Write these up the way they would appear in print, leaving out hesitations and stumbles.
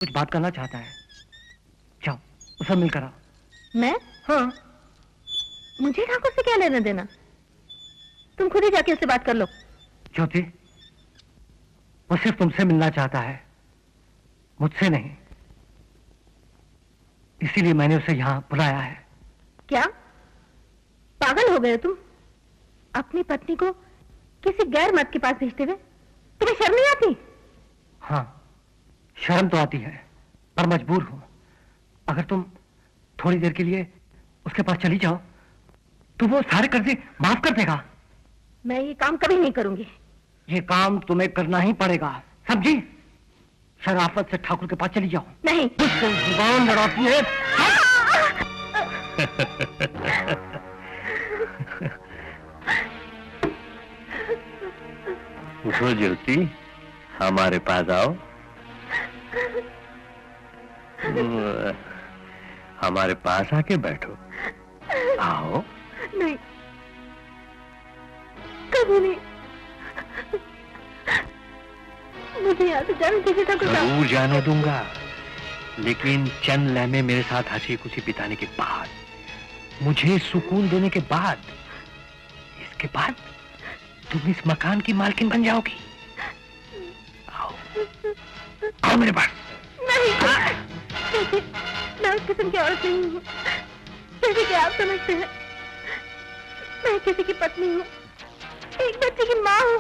कुछ बात करना चाहता है। जाओ उसे मिलकर आओ। मैं? हाँ, मुझे ठाकुर से क्या लेना देना? तुम खुद ही जाके उससे बात कर लो। ज्योति, वो सिर्फ तुमसे मिलना चाहता है, मुझसे नहीं। इसीलिए मैंने उसे यहाँ बुलाया है। क्या पागल हो गए तुम? अपनी पत्नी को किसी गैर मर्द के पास भेजते हुए तुम्हें शर्म नहीं आती? हाँ, शर्म तो आती है, पर मजबूर हूं। अगर तुम थोड़ी देर के लिए उसके पास चली जाओ तो वो सारे कर्जे माफ कर देगा। मैं ये काम कभी नहीं करूंगी। ये काम तुम्हें करना ही पड़ेगा, समझी? शराफत से ठाकुर के पास चली जाओ। नहीं। मुझसे जुबान लड़ाती है। उठो ज्योति, हमारे पास आओ। हमारे पास आके बैठो। आओ। नहीं, कभी नहीं। मुझे यहाँ से जाने दीजिए ठाकुर साहब। जरूर जाने दूंगा, लेकिन चंद लम्हे मेरे साथ हंसी खुशी बिताने के बाद, मुझे सुकून देने के बाद, इसके बाद तुम इस मकान की मालकिन बन जाओगी। आओ, आओ मेरे पास। नहीं, मैं उस किस्म की औरत नहीं हूँ जैसे कि आप समझते हैं। मैं किसी की पत्नी हूँ, एक बच्चे की माँ हूँ।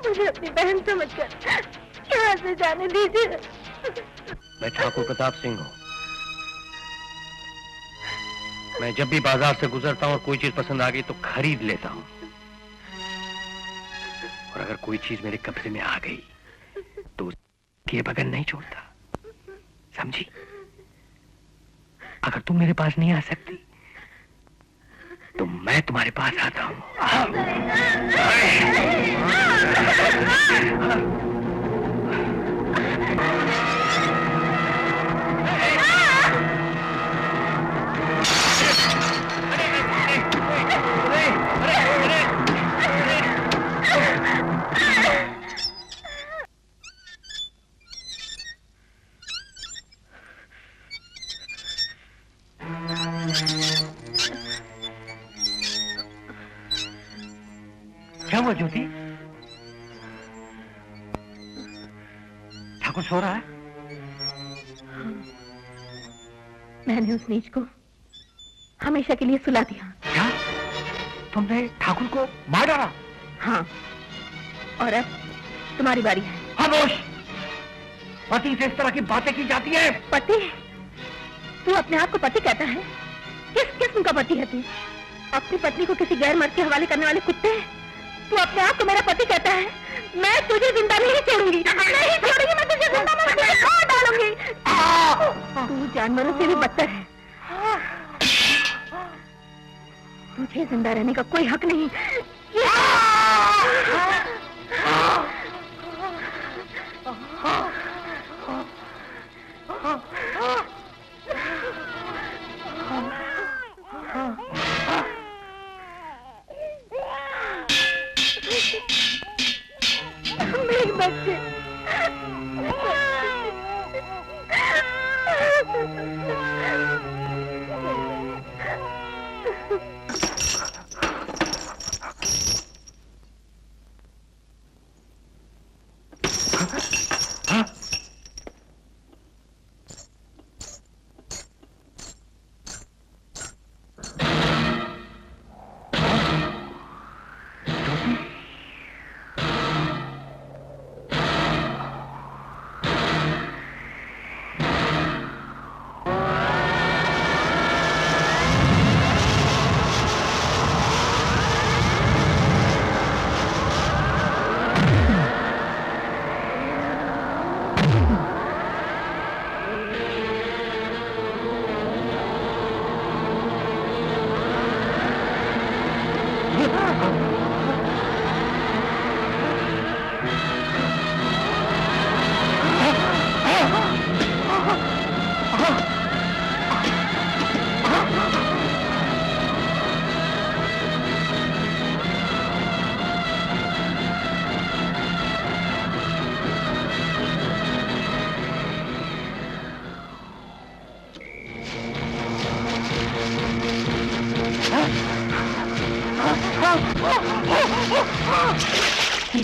मुझे अपनी बहन समझकर यहाँ से जाने दीजिए। मैं ठाकुर प्रताप सिंह हूँ। मैं जब भी बाजार से गुजरता हूँ और कोई चीज पसंद आ गई तो खरीद लेता हूँ, और अगर कोई चीज मेरे कब्जे में आ गई तो उसके बगैर नहीं छोड़ता, समझी? अगर तुम मेरे पास नहीं आ सकती तो मैं तुम्हारे पास आता हूँ। क्या हुआ ज्योति? ठाकुर सो रहा है? मैंने उस नीच को हमेशा के लिए सुला दिया। क्या? तुमने ठाकुर को मार डाला? हाँ, और अब तुम्हारी बारी है। खामोश! पति से इस तरह की बातें की जाती है? पति? तू अपने आप को पति कहता है? किस किस्म का पति है तू? अपनी पत्नी को किसी गैर मर्द के हवाले करने वाले कुत्ते? तू अपने आप को मेरा पति कहता है? मैं तुझे जिंदा नहीं छोड़ूंगी, नहीं छोड़ूंगी। मैं तुझे जिंदा मार डालूंगी। तू जानवरों से भी बदतर है। तुझे जिंदा रहने का कोई हक नहीं। मेरे बच्चे,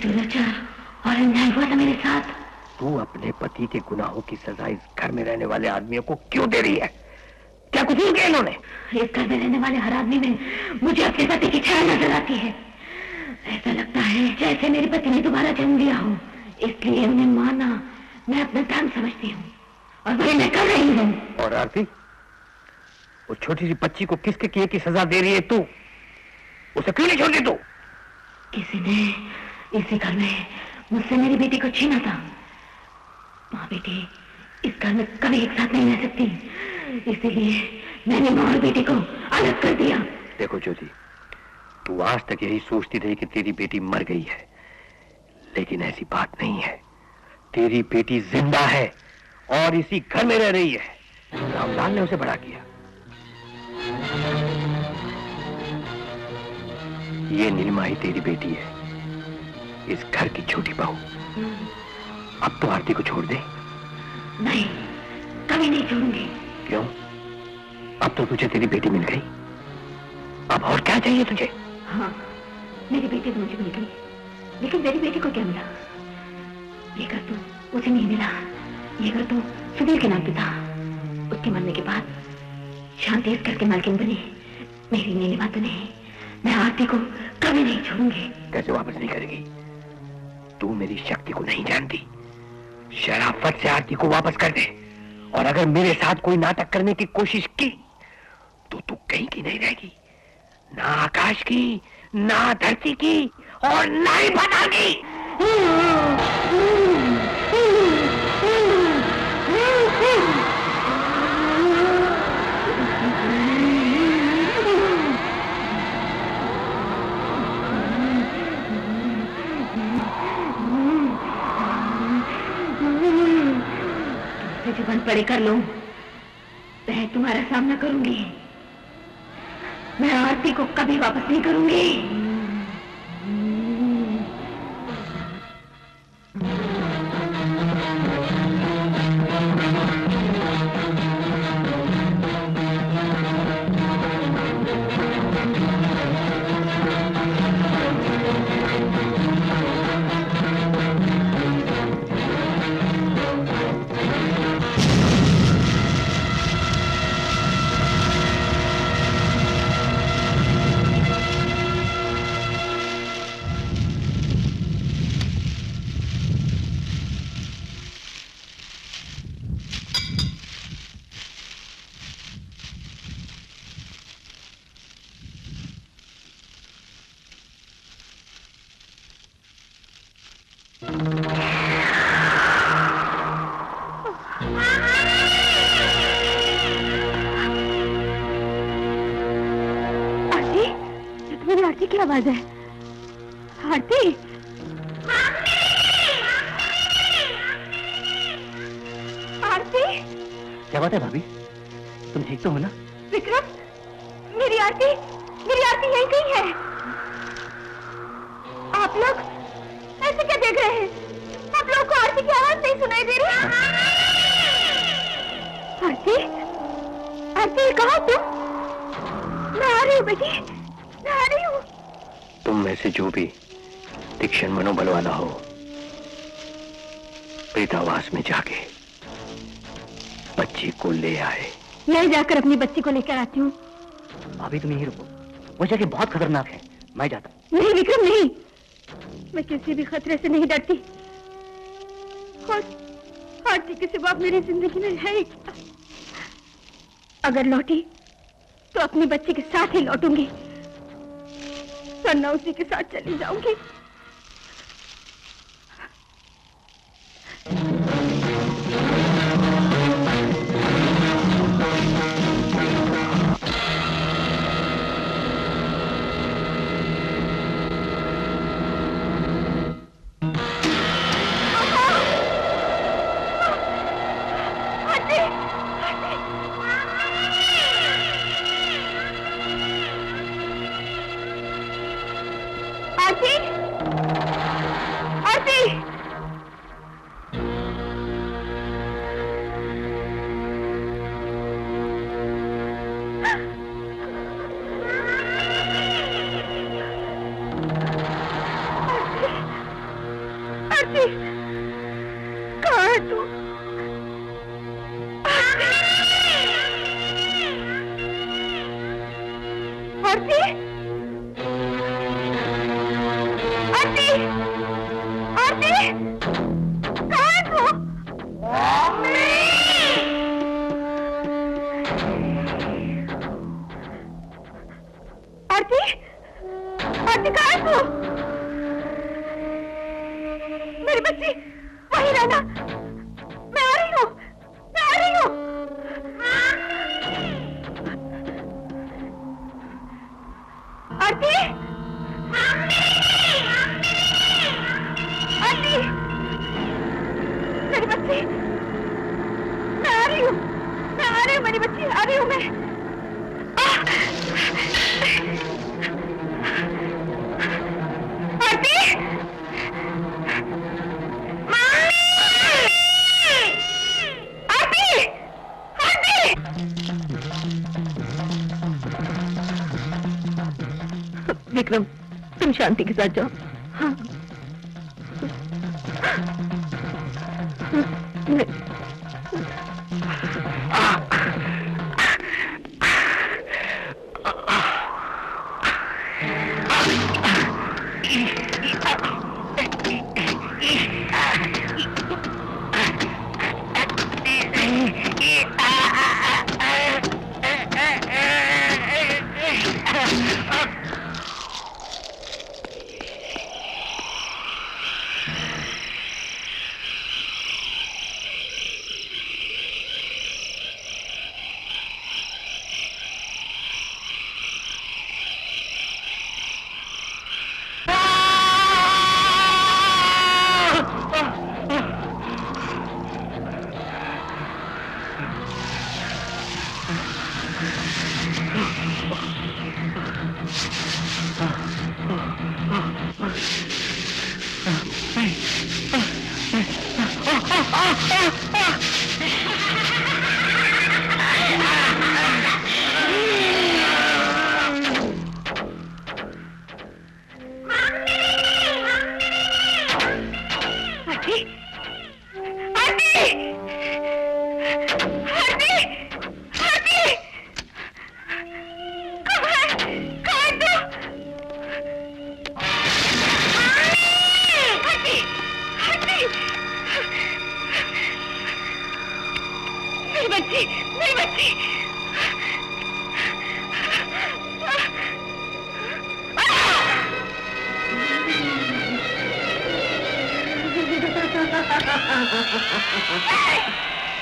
दुराचार और अन्याय हुआ था मेरे साथ। तू अपने पति के गुनाहों की सजा इस घर में रहने वाले आदमियों को क्यों दे रही है? क्या कुछ किया इन्होंने? इस घर में रहने वाले हर आदमी में मुझे अपने पति की छाया नजर आती है। ऐसा लगता है जैसे मेरे पति ने दोबारा जन्म लिया हो, इसलिए उन्हें माना मैं अपना धर्म समझती हूँ और वही मैं कर रही हूँ। और आरती, वो छोटी सी बच्ची को किसके किए की सजा दे रही है तू? उसे क्यों नहीं छोड़ती तू? किसी ने इसी घर में मुझसे मेरी बेटी को छीना था। माँ बेटी इस घर में कभी एक साथ नहीं रह सकती, इसीलिए मैंने माँ और बेटी को अलग कर दिया। देखो ज्योति, तू आज तक यही सोचती रही कि तेरी बेटी मर गई है, लेकिन ऐसी बात नहीं है। तेरी बेटी जिंदा है और इसी घर में रह रही है। रामलाल ने उसे बड़ा किया। ये नीलिमा ही तेरी बेटी है, इस घर की छोटी बहू। अब तो आरती को छोड़ दे। नहीं, कभी नहीं छोड़ूंगी। क्यों? अब तो तुझे तेरी बेटी मिल गई, अब और क्या चाहिए तुझे? हाँ, मेरी बेटी तो मुझे मिल गई, लेकिन मेरी बेटी को क्या मिला? ये घर तो उसे नहीं मिला। ये घर तो सुधीर के नाम पे था। उसके मरने के बाद शांति इस घर के मालकिन बनी। मेरी नीलिमा तो नहीं। मैं आरती को कभी नहीं छोड़ूंगी। कैसे वापस नहीं करेगी? तू मेरी शक्ति को नहीं जानती। शराफत से आरती को वापस कर दे, और अगर मेरे साथ कोई नाटक करने की कोशिश की तो तू कहीं की नहीं रहेगी, ना आकाश की, ना धरती की, और ना ही पता की। जीवन पड़े कर लो, मैं तुम्हारा सामना करूंगी। मैं आरती को कभी वापस नहीं करूंगी। आरती की आवाज है। आरती, आरती, क्या बात है भाभी, तुम ठीक तो हो ना? विक्रम, मेरी आरती यहीं कहीं है। आप लोग ऐसे क्या देख रहे हैं? आप लोग को आरती की आवाज नहीं सुनाई दे रही? आरती, आरती कहाँ तुम? मैं आ रही हूँ बेटी, मैं आ रही हूँ। तुम में से जो भी तीक्ष्ण मनोबल वाला हो, प्रेतावास में जाके बच्ची को ले आए। मैं जाकर अपनी बच्ची को लेकर आती हूँ। भाभी तुम यहीं रुको, वो जगह बहुत खतरनाक है, मैं जाता हूँ। नहीं विक्रम नहीं, मैं किसी भी खतरे से नहीं डरती। और आरती के सिवा मेरी जिंदगी में है ही क्या? अगर लौटी तो अपनी बच्ची के साथ ही लौटूंगी, वरना उसी के साथ चली जाऊंगी। आरती, कहाँ है तू? आरती, आरती, आरती, कहाँ है तू? आरती, आरती कहाँ है तू? मेरी बच्ची, वहीं रहना। मैं आ रही हूँ, मैं आ रही हूँ। आरती, आरती, मेरी बच्ची, मैं आ रही हूँ, मैं आ रही हूँ, मेरी बच्ची, आ रही हूँ मैं। आरती, आरती, आरती। विक्रम, तुम शांति के साथ जाओ। हाँ।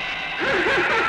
Ha ha ha ha ha!